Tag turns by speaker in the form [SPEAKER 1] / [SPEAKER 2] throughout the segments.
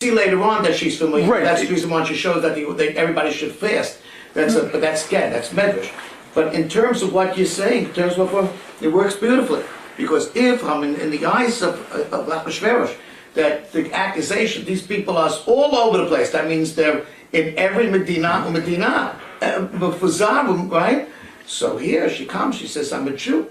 [SPEAKER 1] see later on that she's familiar.
[SPEAKER 2] Right.
[SPEAKER 1] That's the reason why she shows that everybody should fast. But that's medrash. But in terms of what you're saying, in terms of it works beautifully. Because if I'm in the eyes of Achashverosh, that the accusation, these people are all over the place. That means they're in every Medina, right? So here she comes, she says, I'm a Jew.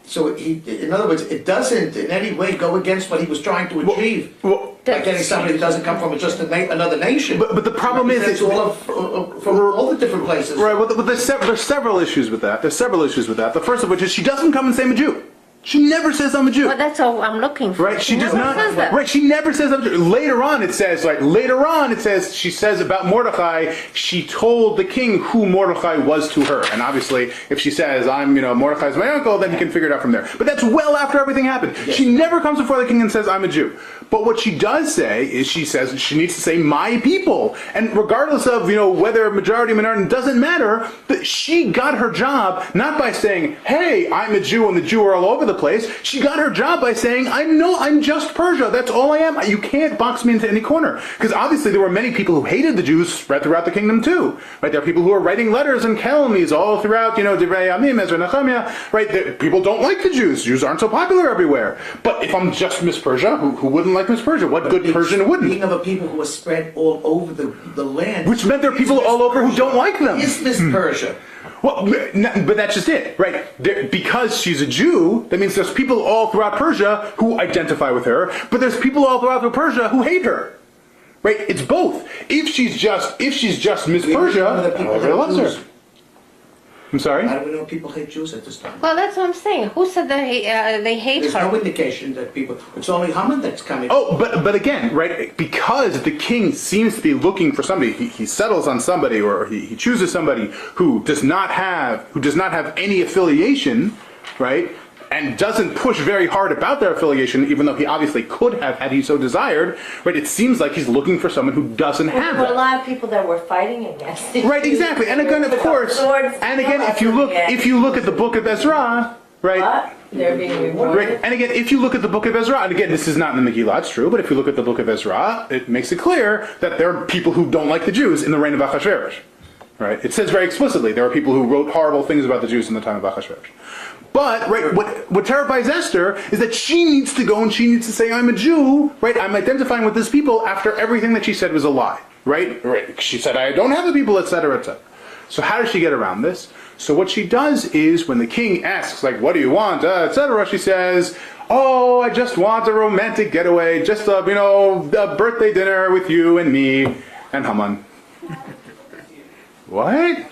[SPEAKER 1] So in other words, it doesn't in any way go against what he was trying to achieve. By getting somebody that doesn't come from just another nation.
[SPEAKER 2] But the problem is
[SPEAKER 1] it's all from all the different places.
[SPEAKER 2] Right, well, there's several issues with that. There's several issues with that. The first of which is she doesn't come and say I'm a Jew. She never says I'm a Jew.
[SPEAKER 3] Well, that's all I'm looking for.
[SPEAKER 2] Right, she does not.
[SPEAKER 3] Says that.
[SPEAKER 2] Right, she never says I'm a Jew. Later on, it says she says about Mordechai, she told the king who Mordechai was to her. And obviously, if she says I'm, Mordechai's my uncle, then you can figure it out from there. But that's well after everything happened. Yes. She never comes before the king and says I'm a Jew. But what she does say is she says she needs to say my people. And regardless of, whether majority, minority, doesn't matter, that she got her job not by saying, hey, I'm a Jew and the Jew are all over the place. She got her job by saying, I'm just Persia. That's all I am. You can't box me into any corner. Because obviously there were many people who hated the Jews spread throughout the kingdom too. Right? There are people who are writing letters and calumnies all throughout, Divrei Yamim, Ezra Nehemiah. Right? People don't like the Jews. Jews aren't so popular everywhere. But if I'm just Miss Persia, who wouldn't like Miss Persia? What good Persian wouldn't?
[SPEAKER 1] Speaking of a people who are spread all over the land.
[SPEAKER 2] Which meant there are people all over who don't like them.
[SPEAKER 1] Is Miss Persia.
[SPEAKER 2] Well, but that's just it, right? Because she's a Jew, that means there's people all throughout Persia who identify with her, but there's people all throughout Persia who hate her. Right? It's both. If she's just Miss Persia, everybody loves her. I'm sorry?
[SPEAKER 1] How do we know people hate Jews at this time?
[SPEAKER 3] Well, that's what I'm saying. Who said they hate
[SPEAKER 1] There's
[SPEAKER 3] her?
[SPEAKER 1] no indication that people... It's only Haman that's coming.
[SPEAKER 2] Oh, but again, right, because the king seems to be looking for somebody, he settles on somebody, or he chooses somebody who does not have any affiliation, right, and doesn't push very hard about their affiliation, even though he obviously could have had he so desired, right, it seems like he's looking for someone who doesn't have
[SPEAKER 4] There were
[SPEAKER 2] that.
[SPEAKER 4] a lot of people that were fighting against it.
[SPEAKER 2] Right, exactly. And again, of course, and again, if you look at the book of Ezra, right?
[SPEAKER 4] But they're being rewarded.
[SPEAKER 2] Right. And again, if you look at the book of Ezra, and again, this is not in the Megillah, it's true, but if you look at the book of Ezra, it makes it clear that there are people who don't like the Jews in the reign of Achashverosh. Right? It says very explicitly there are people who wrote horrible things about the Jews in the time of Achashverosh. But, right, what terrifies Esther is that she needs to go and she needs to say, I'm a Jew, right? I'm identifying with this people after everything that she said was a lie, right? Right. She said, I don't have the people, etc., etc. So how does she get around this? So what she does is, when the king asks, like, what do you want, etc., she says, oh, I just want a romantic getaway, just a birthday dinner with you and me and Haman. What?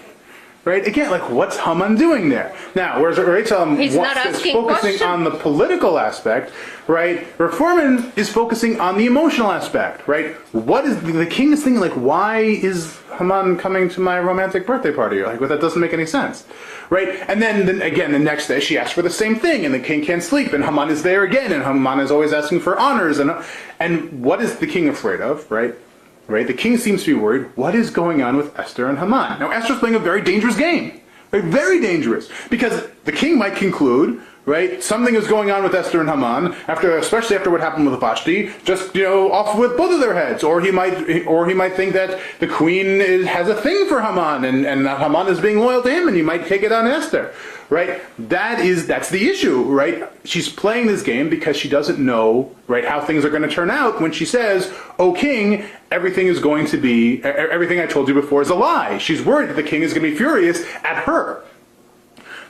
[SPEAKER 2] Right? Again, like, what's Haman doing there? Now, whereas Rachel is focusing on the political aspect, right? Reforman is focusing on the emotional aspect, right? What is the king is thinking, like, why is Haman coming to my romantic birthday party? Like, well, that doesn't make any sense, right? And then again, the next day she asks for the same thing, and the king can't sleep, and Haman is there again, and Haman is always asking for honors, and what is the king afraid of, right? Right? The king seems to be worried, what is going on with Esther and Haman? Now, Esther's playing a very dangerous game. Right? Very dangerous. Because the king might conclude, right, something is going on with Esther and Haman, especially after what happened with Vashti, just, off with both of their heads. Or he might think that the queen has a thing for Haman, and that Haman is being loyal to him, and he might take it on Esther. Right? That's the issue, right? She's playing this game because she doesn't know, right, how things are going to turn out when she says, "O king, everything I told you before is a lie." She's worried that the king is going to be furious at her.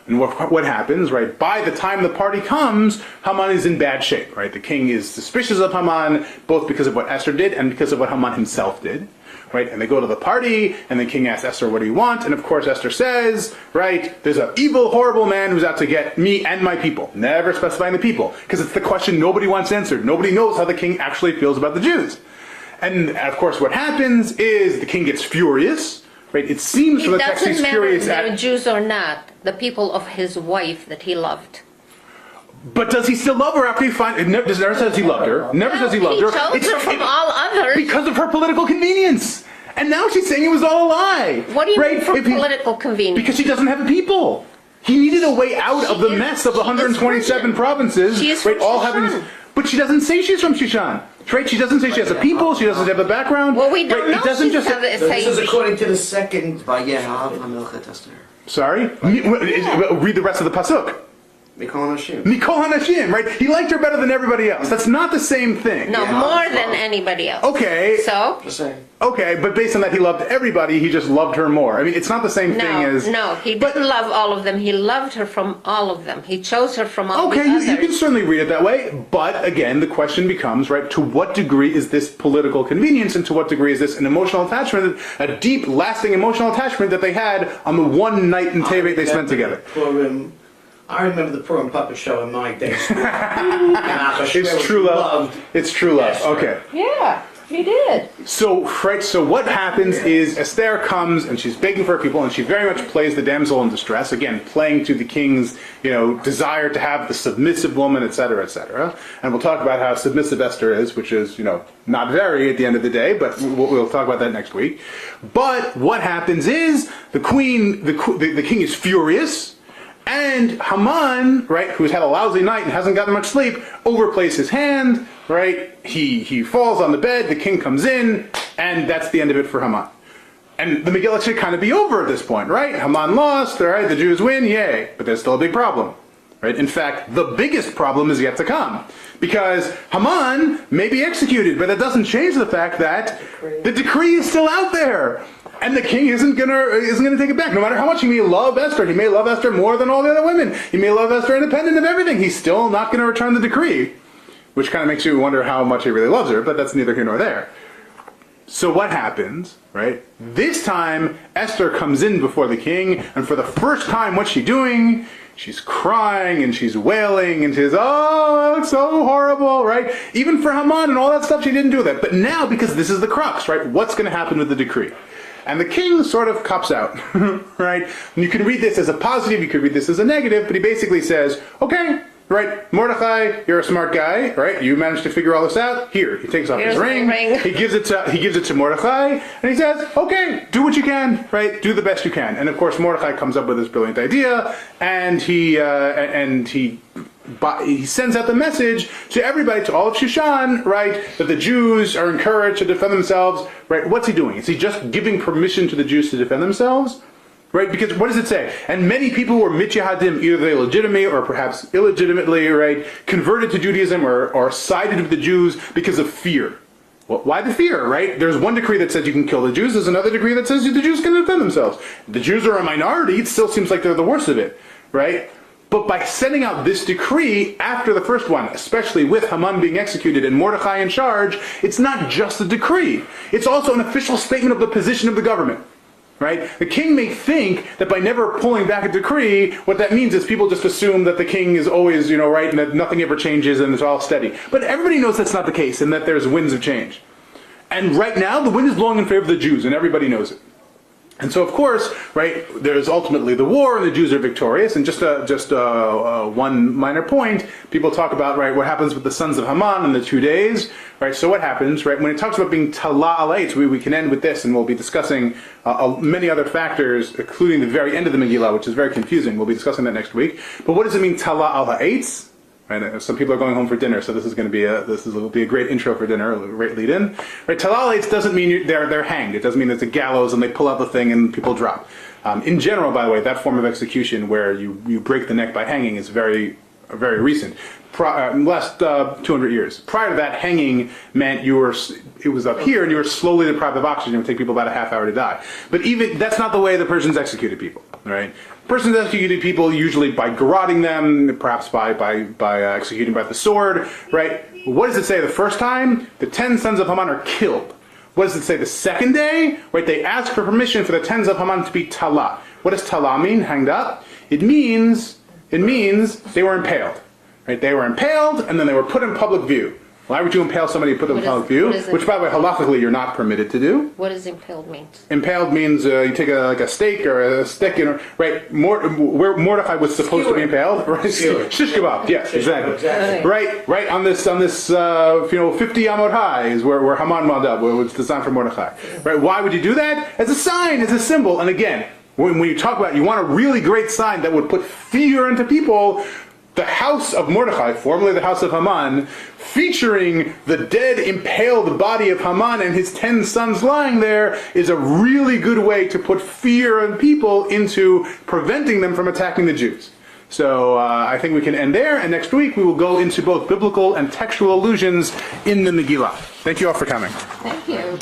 [SPEAKER 2] And what happens, right? By the time the party comes, Haman is in bad shape, right? The king is suspicious of Haman, both because of what Esther did and because of what Haman himself did. Right, and they go to the party, and the king asks Esther, what do you want? And of course Esther says, right, there's an evil, horrible man who's out to get me and my people. Never specifying the people, because it's the question nobody wants answered. Nobody knows how the king actually feels about the Jews. And of course what happens is the king gets furious, right? It seems from the text he's furious at...
[SPEAKER 3] It doesn't matter if they're Jews or not, the people of his wife that he loved.
[SPEAKER 2] But does he still love her after he finds... It never says he loved her. Never says he loved her.
[SPEAKER 3] He chose her from all others.
[SPEAKER 2] Because of her political convenience. And now she's saying it was all a lie.
[SPEAKER 3] What do you mean for political convenience?
[SPEAKER 2] Because she doesn't have a people. He needed a way out of the mess of the 127 provinces.
[SPEAKER 3] She is
[SPEAKER 2] right, all having... But she doesn't say she's from Shushan. Right? She doesn't say she has a people, she doesn't have a background.
[SPEAKER 3] Well, we don't
[SPEAKER 2] right?
[SPEAKER 3] know.
[SPEAKER 2] It doesn't just
[SPEAKER 1] This is according to the second.
[SPEAKER 2] Sorry? Read the rest of the pasuk.
[SPEAKER 5] Mikol Hashim.
[SPEAKER 2] Mikol Hanashim, right? He liked her better than everybody else. That's not the same thing.
[SPEAKER 3] No, more than anybody else.
[SPEAKER 2] Okay.
[SPEAKER 3] So?
[SPEAKER 5] Just saying.
[SPEAKER 2] Okay, but based on that, he loved everybody. He just loved her more. I mean, it's not the same thing as.
[SPEAKER 3] No, he didn't love all of them. He loved her from all of them. He chose her from all
[SPEAKER 2] Okay,
[SPEAKER 3] the others.
[SPEAKER 2] you can certainly read it that way, but again, the question becomes, right, to what degree is this political convenience and to what degree is this an emotional attachment, a deep, lasting emotional attachment that they had on the one night in Tevet they spent together?
[SPEAKER 1] I remember the Purim puppet show in my day.
[SPEAKER 2] It's true love. It's true love.
[SPEAKER 1] Yes,
[SPEAKER 2] Okay.
[SPEAKER 4] Yeah, he did.
[SPEAKER 2] So what happens is Esther comes and she's begging for her people, and she very much plays the damsel in distress, again, playing to the king's, desire to have the submissive woman, etc., etc. And we'll talk about how submissive Esther is, which is, not very at the end of the day, but we'll talk about that next week. But what happens is the king is furious. And Haman, right, who's had a lousy night and hasn't gotten much sleep, overplays his hand, right? He falls on the bed, the king comes in, and that's the end of it for Haman. And the Megillah should kind of be over at this point, right? Haman lost, all right, the Jews win, yay. But there's still a big problem, right? In fact, the biggest problem is yet to come. Because Haman may be executed, but that doesn't change the fact that the decree is still out there. And the king isn't gonna take it back. No matter how much he may love Esther, he may love Esther more than all the other women. He may love Esther independent of everything. He's still not gonna return the decree. Which kind of makes you wonder how much he really loves her, but that's neither here nor there. So what happens, right? This time, Esther comes in before the king, and for the first time, what's she doing? She's crying, and she's wailing, and she's, oh, it's so horrible, right? Even for Haman and all that stuff, she didn't do that. But now, because this is the crux, right? What's going to happen with the decree? And the king sort of cops out, right? And you can read this as a positive, you could read this as a negative, but he basically says, okay, right, Mordechai, you're a smart guy, right? You managed to figure all this out. Here, he takes off his ring. He gives it to Mordechai, and he says, okay, do what you can, right? Do the best you can. And of course, Mordechai comes up with this brilliant idea, and he sends out the message to everybody, to all of Shushan, right, that the Jews are encouraged to defend themselves, right? What's he doing? Is he just giving permission to the Jews to defend themselves? Right, because what does it say? And many people who were mityahadim, either they legitimately or perhaps illegitimately, right, converted to Judaism or sided with the Jews because of fear. Well, why the fear, right? There's one decree that says you can kill the Jews. There's another decree that says the Jews can defend themselves. The Jews are a minority. It still seems like they're the worst of it, right? But by sending out this decree after the first one, especially with Haman being executed and Mordechai in charge, it's not just a decree. It's also an official statement of the position of the government. Right? The king may think that by never pulling back a decree, what that means is people just assume that the king is always, right, and that nothing ever changes and it's all steady. But everybody knows that's not the case and that there's winds of change. And right now, the wind is blowing in favor of the Jews, and everybody knows it. And so, of course, right, there's ultimately the war, and the Jews are victorious. And just one minor point, people talk about, right, what happens with the sons of Haman in the 2 days, right? So what happens, right, when it talks about being tala alaitz, we can end with this, and we'll be discussing many other factors, including the very end of the Megillah, which is very confusing. We'll be discussing that next week. But what does it mean, tala alaitz? Right, some people are going home for dinner, so this will be a great intro for dinner, a great lead-in. Right, talalates doesn't mean they're hanged. It doesn't mean it's a gallows and they pull out the thing and people drop. In general, by the way, that form of execution where you break the neck by hanging is very recent. Last 200 years. Prior to that, hanging meant it was up here and you were slowly deprived of oxygen. It would take people about a half hour to die. But even that's not the way the Persians executed people. Right? Persons executed people usually by garroting them, perhaps by executing by the sword. Right? What does it say the first time? The 10 sons of Haman are killed. What does it say the second day? Right? They ask for permission for the 10 sons of Haman to be tala. What does tala mean? Hanged up. It means they were impaled. Right? They were impaled and then they were put in public view. Why would you impale somebody and put them in public view? Which, by the way, halachically you're not permitted to do.
[SPEAKER 3] What does impaled mean?
[SPEAKER 2] Impaled means you take a stake or a stick, right? Where Mordechai was supposed to be impaled, right? Shish kebab, yes, exactly. Right on this 50 amot high is where Haman wound up, where it was designed for Mordechai. Right? Why would you do that? As a sign, as a symbol. And again, when you talk about, you want a really great sign that would put fear into people. the house of Mordechai, formerly the house of Haman, featuring the dead, impaled body of Haman and his 10 sons lying there, is a really good way to put fear in people into preventing them from attacking the Jews. So I think we can end there, and next week we will go into both biblical and textual allusions in the Megillah. Thank you all for coming.
[SPEAKER 3] Thank you.